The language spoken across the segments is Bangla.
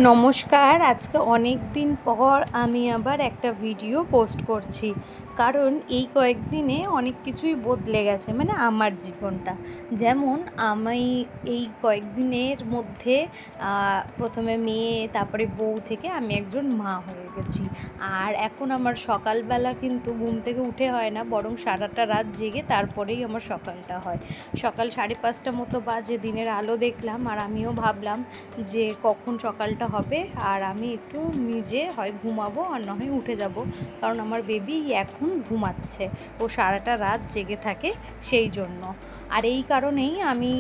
নমস্কার। আজকে অনেক দিন পর আমি আবার একটা ভিডিও পোস্ট করছি। কারণ এই কয়েকদিনে অনেক কিছুই বদলে গেছে, মানে আমার জীবনটা। যেমন আমি এই কয়েকদিনের মধ্যে প্রথমে মেয়ে, তারপরে বউ থেকে আমি একজন মা হয়ে গেছি। আর এখন আমার সকালবেলা কিন্তু ঘুম থেকে উঠে হয় না, বরং সারাটা রাত জেগে তারপরেই আমার সকালটা হয়। সকাল 5:30 মতো বাজে, দিনের আলো দেখলাম, আর আমিও ভাবলাম যে কখন সকালটা হবে, আর আমি একটু নিজে হয় ঘুমাবো আর না হয় উঠে যাব, কারণ আমার বেবি এখন ঘুমাচ্ছে, ও সারাটা রাত জেগে থাকে সেই জন্য। আর এই কারণেই আমি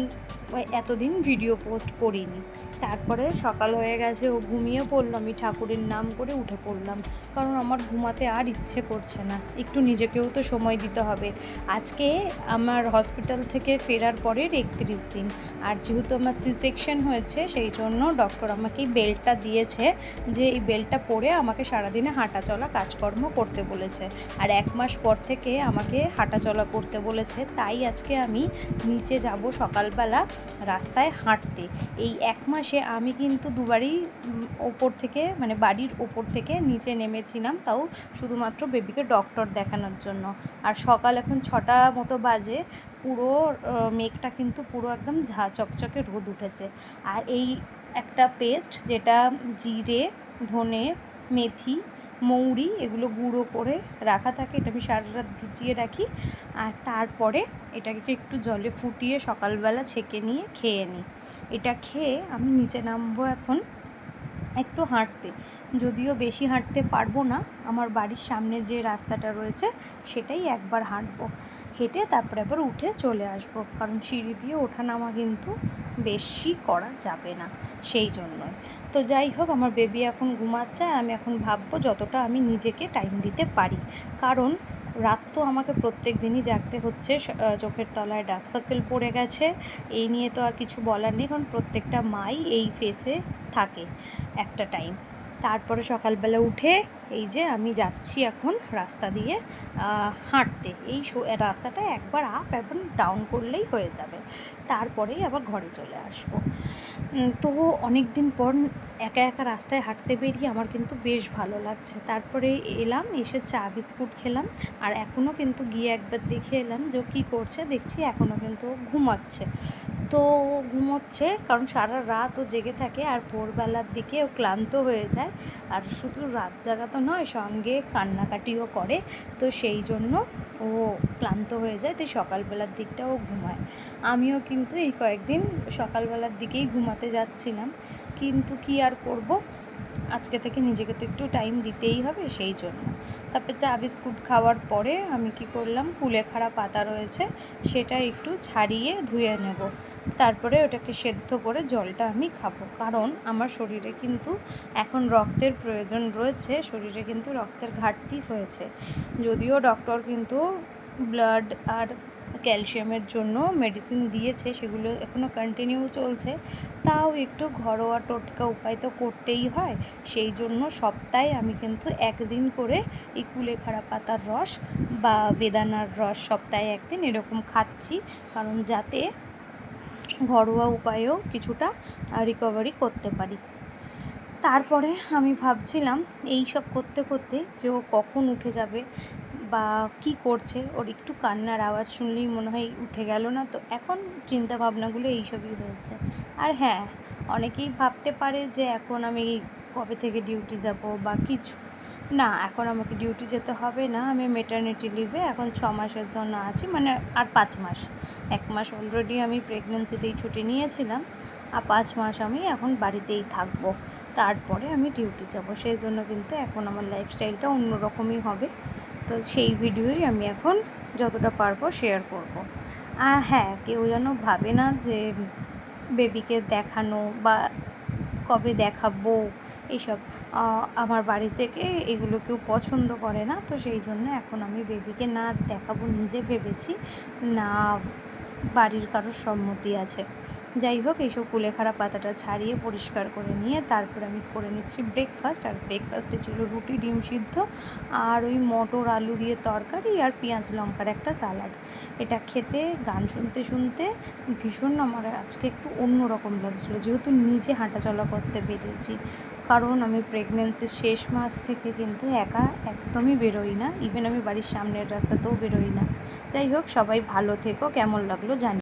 এতদিন ভিডিও পোস্ট করিনি। তারপরে সকাল হয়ে গেছে, ও ঘুমিয়ে পড়লো, আমি ঠাকুরের নাম করে উঠে পড়লাম, কারণ আমার ঘুমাতে আর ইচ্ছে করছে না, একটু নিজেকেও তো সময় দিতে হবে। আজকে আমার হসপিটাল থেকে ফেরার পরের 31 দিন, আর যেহেতু আমার সি সেকশন হয়েছে সেই জন্য ডক্টর আমাকে এই বেল্টটা দিয়েছে, যে এই বেল্টটা পরে আমাকে সারাদিনে হাঁটা চলা কাজকর্ম করতে বলেছে। আর 1 মাস পর থেকে আমাকে হাঁটা চলা করতে বলেছে, তাই আজকে আমি নিচে যাব সকালবেলা রাস্তায় হাঁটতে। এই 1 মাসে আমি কিন্তু দুবারই ওপর থেকে, মানে বাড়ির ওপর থেকে নিচে নেমেছিলাম, তাও শুধুমাত্র বেবিকে ডক্টর দেখানোর জন্য। আর সকাল এখন 6টা মতো বাজে, পুরো মেঘটা কিন্তু পুরো একদম ঝা চকচকে রোদ উঠেছে। আর এই একটা পেস্ট, যেটা জিরে, ধনে, মেথি, মৌরি এগুলো গুঁড়ো করে রাখা থাকে, এটা আমি সারা রাত ভিজিয়ে রাখি। আর তারপরে এটাকে একটু জলে ফুটিয়ে সকালবেলা ছেঁকে নিয়ে খেয়ে নিই। এটা খেয়ে আমি নিচে নামবো এখন একটু হাঁটতে। যদিও বেশি হাঁটতে পারবো না, আমার বাড়ির সামনে যে রাস্তাটা রয়েছে সেটাই একবার হাঁটবো, হেঁটে তারপরে আবার উঠে চলে আসবো, কারণ সিঁড়ি দিয়ে ওঠা নামা কিন্তু বেশি করা যাবে না, সেই জন্যই। তো যাই হোক, আমার বেবি এখন ঘুমাচ্ছে, আর আমি এখন ভাববো যতটা আমি নিজেকে টাইম দিতে পারি, কারণ রাত তো আমাকে প্রত্যেক দিনই জাগতে হচ্ছে। চোখের তলায় ডার্ক সার্কেল পড়ে গেছে, এই নিয়ে তো আর কিছু বলার নেই, কারণ প্রত্যেকটা মাই এই ফেসে থাকে একটা টাইম। তারপরে সকালবেলা উঠে এই যে আমি যাচ্ছি এখন রাস্তা দিয়ে হাঁটতে। এই রাস্তাটা একবার আপ একবার ডাউন করলেই হয়ে যাবে, তারপরেই আবার ঘরে চলে আসবো। তো অনেক দিন পর একা একা রাস্তায় হাঁটতে বেরিয়ে আমার কিন্তু বেশ ভালো লাগছে। তারপরে এলাম, এসে চা বিস্কুট খেলাম, আর এখনও কিন্তু গিয়ে একবার দেখে এলাম যে ও কী করছে। দেখছি এখনও কিন্তু ঘুমাচ্ছে। তো ঘুমোচ্ছে কারণ সারা রাত ও জেগে থাকে, আর ভোরবেলার দিকে ও ক্লান্ত হয়ে যায়। আর শুধু রাত জাগা তো নয়, সঙ্গে কান্নাকাটিও করে, তো সেই জন্য ও ক্লান্ত হয়ে যায়, তাই সকালবেলার দিকটা ও ঘুমায়। আমিও কিন্তু এই কয়েকদিন সকালবেলার দিকেই ঘুমাতে যাচ্ছিলাম, কিন্তু কি আর করব, আজকে থেকে নিজেকে তো একটু টাইম দিতেই হবে, সেই জন্য। তারপরে চা বিস্কুট খাওয়ার পরে আমি কি করলাম, কুলেখাড়া পাতা রয়েছে সেটা একটু ছাড়িয়ে ধুয়ে নেব, তারপরে ওটাকে সেদ্ধ করে জলটা আমি খাবো, কারণ আমার শরীরে কিন্তু এখন রক্তের প্রয়োজন রয়েছে, শরীরে কিন্তু রক্তের ঘাটতি হয়েছে। যদিও ডক্টর কিন্তু ব্লাড আর ক্যালসিয়ামের জন্য মেডিসিন দিয়েছে, সেগুলো এখনও কন্টিনিউ চলছে, তাও একটু ঘরোয়া টোটকা উপায় তো করতেই হয়। সেই জন্য সপ্তাহে আমি কিন্তু একদিন করে এই কুলেখাড়া পাতার রস বা বেদানার রস সপ্তাহে একদিন এরকম খাচ্ছি, কারণ যাতে ঘরোয়া উপায়েও কিছুটা রিকভারি করতে পারি। তারপরে আমি ভাবছিলাম এই সব করতে করতে যে ও কখন উঠে যাবে বা কি করছে, ওর একটু কান্নার আওয়াজ শুনলেই মনে হয় উঠে গেল না, তো এখন চিন্তা ভাবনাগুলো এইসবই হয়েছে। আর হ্যাঁ, অনেকেই ভাবতে পারে যে এখন আমি কবে থেকে ডিউটি যাব বা কিছু না, এখন আমাকে ডিউটি যেতে হবে না, আমি ম্যাটারনিটি লিভে এখন 6 মাসের জন্য আছি, মানে আর 5 মাস। 1 মাস অলরেডি আমি প্রেগনেন্সিতেই ছুটি নিয়েছিলাম, আর 5 মাস আমি এখন বাড়িতেই থাকবো, তারপরে আমি ডিউটি যাব। সেই জন্য কিন্তু এখন আমার লাইফস্টাইলটা অন্যরকমই হবে, তো সেই ভিডিওই আমি এখন যতটা পারবো শেয়ার করব। আর হ্যাঁ, কেউ যেন ভাবে না যে বেবিকে দেখানো বা কবে দেখাবো এইসব, আমার বাড়ি থেকে এগুলো কেউ পছন্দ করে না, তো সেই জন্য এখন আমি বেবিকে না দেখাবো নিজে ভেবেছি, না বাড়ির কারোর সম্মতি আছে। যাই হোক, এইসব কুলেখাড়া পাতাটা ছাড়িয়ে পরিষ্কার করে নিয়ে তারপর আমি করে নিচ্ছি ব্রেকফাস্ট। আর ব্রেকফাস্টে ছিল রুটি, ডিম সিদ্ধ আর ওই মটর আলু দিয়ে তরকারি আর পেঁয়াজ লঙ্কার একটা স্যালাড। এটা খেতে গান শুনতে শুনতে ভীষণ আমার আজকে একটু অন্য রকম লাগছিলো, যেহেতু নিজে হাঁটাচলা করতে বেরিয়েছি। কারণ আমি প্রেগনেন্সির শেষ মাস থেকে কিন্তু একা একদমই বেরোই না, ইভেন আমি বাড়ির সামনের রাস্তাতেও বেরোই না। যাই হোক, সবাই ভালো থেকো, কেমন লাগলো জানি।